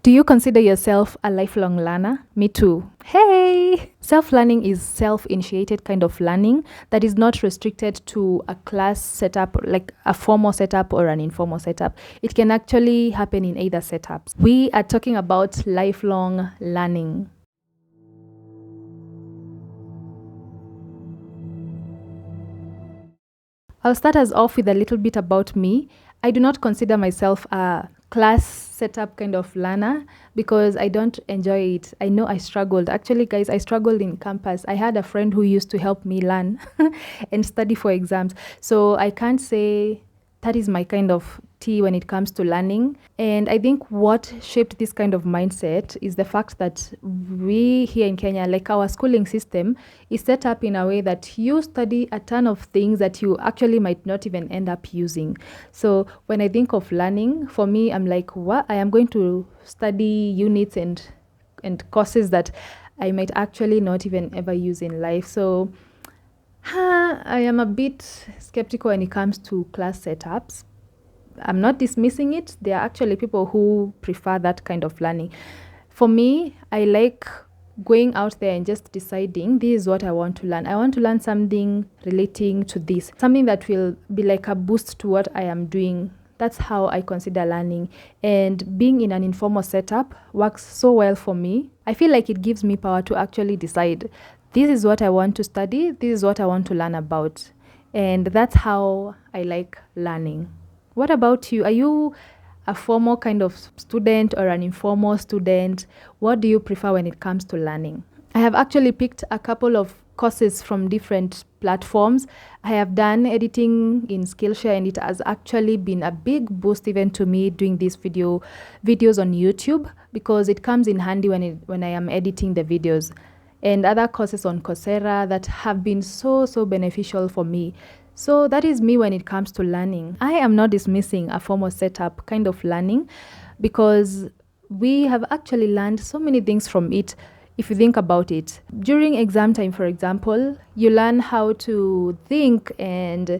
Do you consider yourself a lifelong learner? Me too. Hey! Self-learning is self-initiated kind of learning that is not restricted to a class setup, like a formal setup or an informal setup. It can actually happen in either setups. We are talking about lifelong learning. I'll start us off with a little bit about me. I do not consider myself a class setup kind of learner because I don't enjoy it. I know I struggled. Actually, guys, I struggled in campus. I had a friend who used to help me learn and study for exams. So I can't say that is my kind of tea when it comes to learning. And I think what shaped this kind of mindset is the fact that we here in Kenya, like our schooling system, is set up in a way that you study a ton of things that you actually might not even end up using. So when I think of learning, for me, I'm like, what? I am going to study units and courses that I might actually not even ever use in life. So I am a bit skeptical when it comes to class setups. I'm not dismissing it. There are actually people who prefer that kind of learning. For me, I like going out there and just deciding this is what I want to learn. I want to learn something relating to this, something that will be like a boost to what I am doing. That's how I consider learning. And being in an informal setup works so well for me. I feel like it gives me power to actually decide this is what I want to study, this is what I want to learn about. And that's how I like learning. What about you? Are you a formal kind of student or an informal student? What do you prefer when it comes to learning? I have actually picked a couple of courses from different platforms. I have done editing in Skillshare and it has actually been a big boost even to me doing these videos on YouTube because it comes in handy when I am editing the videos. And other courses on Coursera that have been so beneficial for me. So that is me when it comes to learning. I am not dismissing a formal setup kind of learning because we have actually learned so many things from it. If you think about it, during exam time, for example, you learn how to think and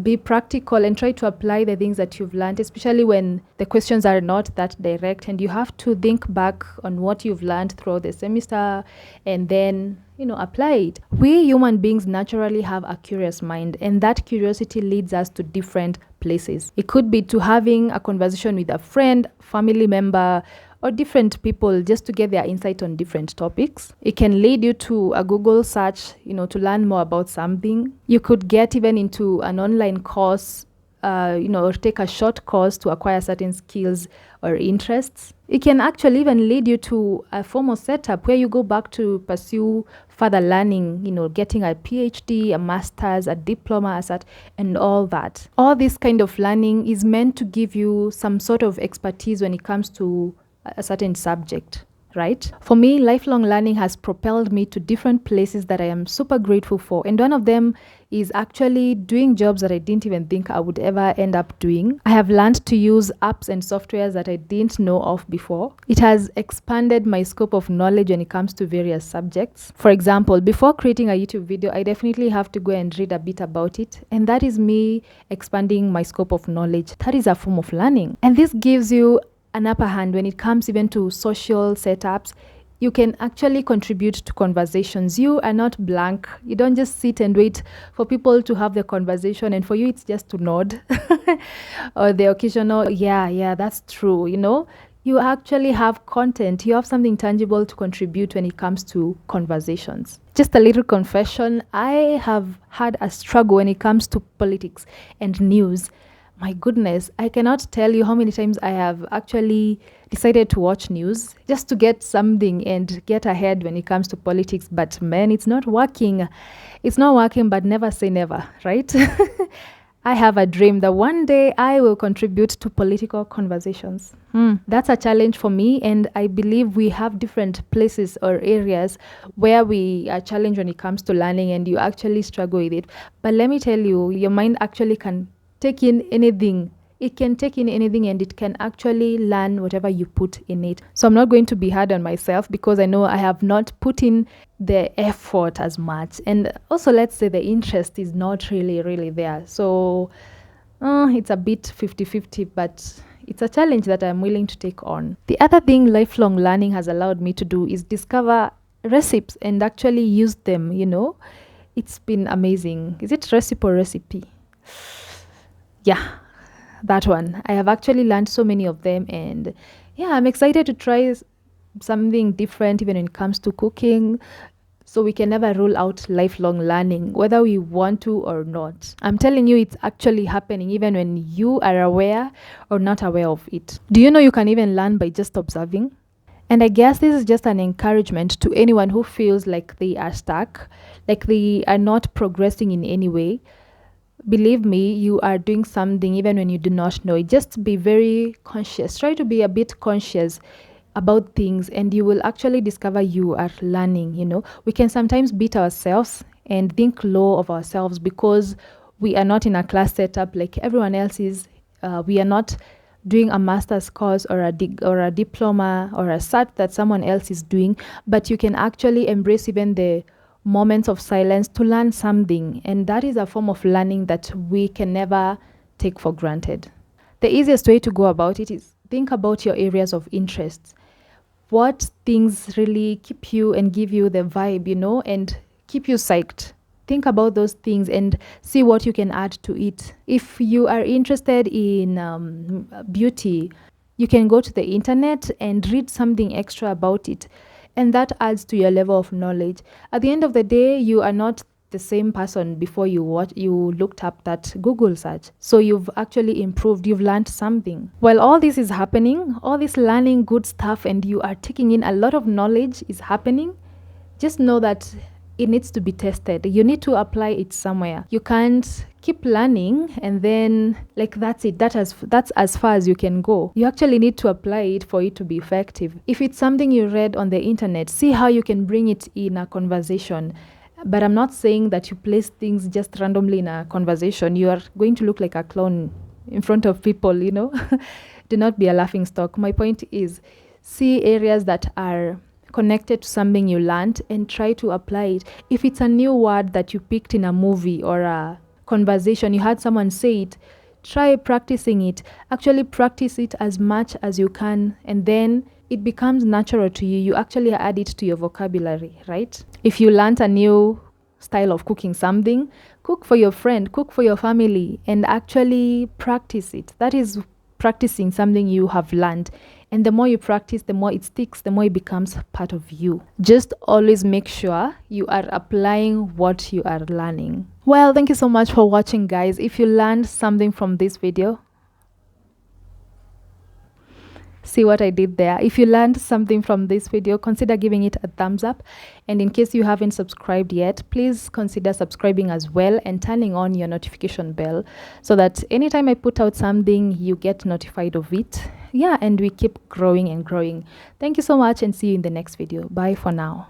be practical and try to apply the things that you've learned, especially when the questions are not that direct and you have to think back on what you've learned throughout the semester and then apply it. We human beings naturally have a curious mind, and that curiosity leads us to different places. It could be to having a conversation with a friend, family member, or different people just to get their insight on different topics. It can lead you to a Google search, to learn more about something. You could get even into an online course, or take a short course to acquire certain skills or interests. It can actually even lead you to a formal setup where you go back to pursue further learning, getting a PhD, a master's, a diploma, and all that. All this kind of learning is meant to give you some sort of expertise when it comes to a certain subject, right? For me, lifelong learning has propelled me to different places that I am super grateful for. And one of them is actually doing jobs that I didn't even think I would ever end up doing. I have learned to use apps and softwares that I didn't know of before. It has expanded my scope of knowledge when it comes to various subjects. For example, before creating a YouTube video, I definitely have to go and read a bit about it. And that is me expanding my scope of knowledge. That is a form of learning. And this gives you an upper hand when it comes even to social setups. You can actually contribute to conversations. You are not blank. You don't just sit and wait for people to have the conversation and for you it's just to nod or the occasional yeah that's true. You actually have content. You have something tangible to contribute when it comes to conversations. Just a little confession, I have had a struggle when it comes to politics and news. My goodness, I cannot tell you how many times I have actually decided to watch news just to get something and get ahead when it comes to politics. But man, it's not working. It's not working, but never say never, right? I have a dream that one day I will contribute to political conversations. That's a challenge for me, and I believe we have different places or areas where we are challenged when it comes to learning and you actually struggle with it. But let me tell you, your mind actually can take in anything. It can take in anything and it can actually learn whatever you put in it. So I'm not going to be hard on myself because I know I have not put in the effort as much. And also, let's say the interest is not really there. So it's a bit 50-50, but it's a challenge that I'm willing to take on. The other thing lifelong learning has allowed me to do is discover recipes and actually use them, you know. It's been amazing. Is it recipe or recipe? Yeah, that one. I have actually learned so many of them, and yeah, I'm excited to try something different even when it comes to cooking. So we can never rule out lifelong learning, whether we want to or not. I'm telling you, it's actually happening even when you are aware or not aware of it. Do you know you can even learn by just observing? And I guess this is just an encouragement to anyone who feels like they are stuck, like they are not progressing in any way. Believe me, you are doing something even when you do not know it. Just be very conscious. Try to be a bit conscious about things, and you will actually discover you are learning. You know, we can sometimes beat ourselves and think low of ourselves because we are not in a class setup like everyone else is. We are not doing a master's course or a diploma or a cert that someone else is doing, but you can actually embrace even the moments of silence to learn something, and that is a form of learning that we can never take for granted. The easiest way to go about it is think about your areas of interest. What things really keep you and give you the vibe, you know, and keep you psyched. Think about those things and see what you can add to it. If you are interested in beauty, you can go to the internet and read something extra about it, and that adds to your level of knowledge. At the end of the day, you are not the same person before you looked up that Google search. So you've actually improved, you've learned something. While all this is happening, all this learning good stuff and you are taking in a lot of knowledge is happening, just know that it needs to be tested. You need to apply it somewhere. You can't keep learning and then like that's it. That's as far as you can go. You actually need to apply it for it to be effective. If it's something you read on the internet, see how you can bring it in a conversation. But I'm not saying that you place things just randomly in a conversation. You are going to look like a clown in front of people, you know. Do not be a laughing stock. My point is, see areas that are connected to something you learned and try to apply it. If it's a new word that you picked in a movie or a conversation, you heard someone say it, try practicing it. Actually practice it as much as you can, and then it becomes natural to you. You actually add it to your vocabulary, right? If you learned a new style of cooking something, cook for your friend, cook for your family, and actually practice it. That is practicing something you have learned. And the more you practice, the more it sticks, the more it becomes part of you. Just always make sure you are applying what you are learning. Well, thank you so much for watching, guys. If you learned something from this video, see what I did there. If you learned something from this video, consider giving it a thumbs up. And in case you haven't subscribed yet, please consider subscribing as well and turning on your notification bell so that anytime I put out something, you get notified of it. Yeah, and we keep growing and growing. Thank you so much and see you in the next video. Bye for now.